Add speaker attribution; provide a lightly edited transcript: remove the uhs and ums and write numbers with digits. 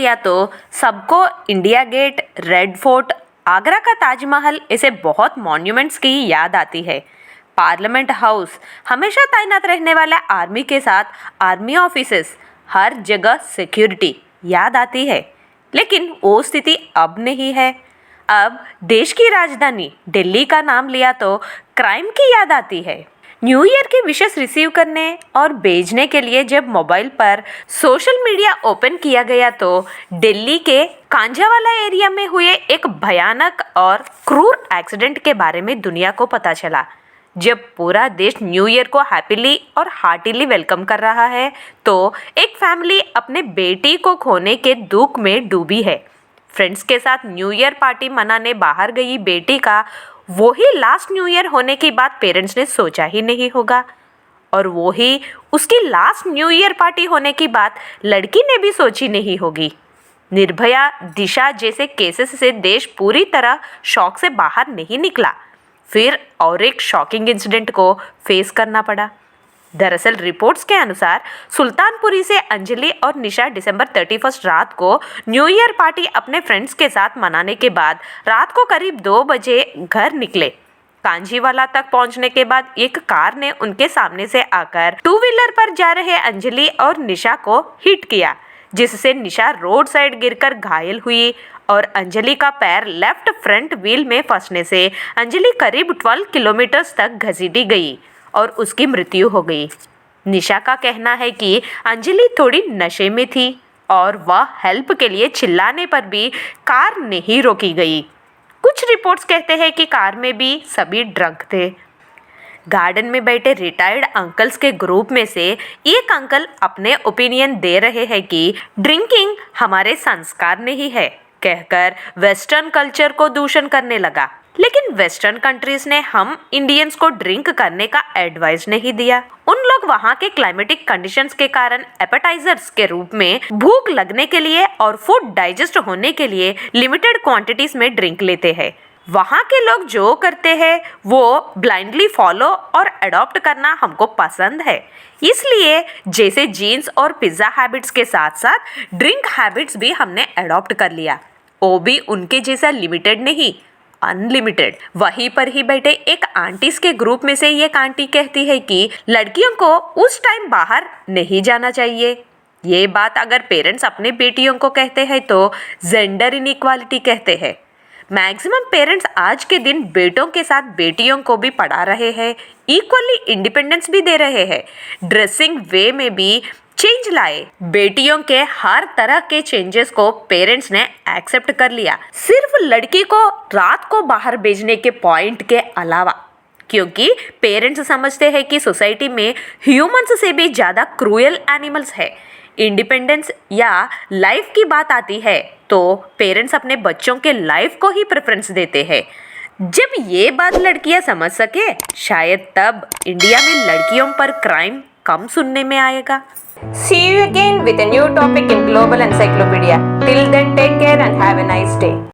Speaker 1: लिया तो सबको India gate, red fort, Agra का ताजमहल ऐसे बहुत मॉन्यूमेंट्स की याद आती है। पार्लियामेंट हाउस, हमेशा तैनात रहने वाले आर्मी के साथ आर्मी ऑफिसेस, हर जगह सिक्योरिटी याद आती है। लेकिन वो स्थिति अब नहीं है। अब देश की राजधानी दिल्ली का नाम लिया तो क्राइम की याद आती है। न्यू ईयर की विशेस रिसीव करने और भेजने के लिए जब मोबाइल पर सोशल मीडिया ओपन किया गया तो दिल्ली के कांझावाला एरिया में हुए एक भयानक और क्रूर एक्सीडेंट के बारे में दुनिया को पता चला। जब पूरा देश न्यू ईयर को हैप्पीली और हार्टीली वेलकम कर रहा है तो एक फैमिली अपने बेटी को खोने के दुख में डूबी है। फ्रेंड्स के साथ न्यू ईयर पार्टी मनाने बाहर गई बेटी का वो ही लास्ट न्यू ईयर होने की बात पेरेंट्स ने सोचा ही नहीं होगा, और वो ही उसकी लास्ट न्यू ईयर पार्टी होने की बात लड़की ने भी सोची नहीं होगी। निर्भया, दिशा जैसे केसेस से देश पूरी तरह शॉक से बाहर नहीं निकला, फिर और एक शॉकिंग इंसिडेंट को फेस करना पड़ा। दरअसल रिपोर्ट्स के अनुसार सुल्तानपुरी से अंजलि और निशा दिसंबर 31 रात को न्यू ईयर पार्टी अपने फ्रेंड्स के साथ मनाने के बाद रात को करीब 2 बजे घर निकले। कांजीवाला तक पहुंचने के बाद एक कार ने उनके सामने से आकर 2 व्हीलर पर जा रहे अंजलि और निशा को हिट किया, जिससे निशा रोड साइड गिरकर घायल हुई और अंजलि का पैर लेफ्ट फ्रंट व्हील में फंसने से अंजलि करीब 12 किलोमीटर तक घसीटी गई और उसकी मृत्यु हो गई। निशा का कहना है कि अंजलि थोड़ी नशे में थी और वह हेल्प के लिए चिल्लाने पर भी कार नहीं रोकी गई। कुछ रिपोर्ट्स कहते हैं कि कार में भी सभी ड्रंक थे। गार्डन में बैठे रिटायर्ड अंकल्स के ग्रुप में से एक अंकल अपने ओपिनियन दे रहे हैं कि ड्रिंकिंग हमारे संस्कार नहीं है कहकर वेस्टर्न कल्चर को दूषण करने लगा। लेकिन वेस्टर्न कंट्रीज ने हम इंडियंस को ड्रिंक करने का एडवाइस नहीं दिया। उन लोग वहाँ के क्लाइमेटिक कंडीशंस के कारण एपेटाइजर्स के रूप में भूख लगने के लिए और फूड डाइजेस्ट होने के लिए लिमिटेड क्वांटिटीज में ड्रिंक लेते हैं। वहाँ के लोग जो करते हैं वो ब्लाइंडली फॉलो और अडॉप्ट करना हमको पसंद है। इसलिए जैसे जीन्स और पिज्जा हैबिट्स के साथ साथ ड्रिंक हैबिट्स भी हमने अडॉप्ट कर लिया, वो भी उनके जैसा लिमिटेड नहीं, अनलिमिटेड। वहीं पर ही बैठे एक आंटीज के ग्रुप में से एक आंटी कहती है कि लड़कियों को उस टाइम बाहर नहीं जाना चाहिए। ये बात अगर पेरेंट्स अपने बेटियों को कहते हैं तो जेंडर इनइक्वालिटी कहते हैं। मैक्सिमम पेरेंट्स आज के दिन बेटों के साथ बेटियों को भी पढ़ा रहे हैं, इक्वली इंडिपेंडेंस भी दे रहे हैं, ड्रेसिंग वे में भी चेंज लाए। बेटियों के हर तरह के चेंजेस को पेरेंट्स ने एक्सेप्ट कर लिया, सिर्फ लड़की को रात को बाहर भेजने के पॉइंट के अलावा, क्योंकि पेरेंट्स समझते हैं कि सोसाइटी में ह्यूमंस से भी ज्यादा क्रूएल एनिमल्स है। इंडिपेंडेंस या लाइफ की बात आती है तो पेरेंट्स अपने बच्चों के लाइफ को ही प्रेफरेंस देते हैं। जब ये बात लड़कियां समझ सके, शायद तब इंडिया में लड़कियों पर क्राइम कम सुनने में आएगा।
Speaker 2: See you again with a new topic in Global Encyclopedia. Till then, take care and have a nice day.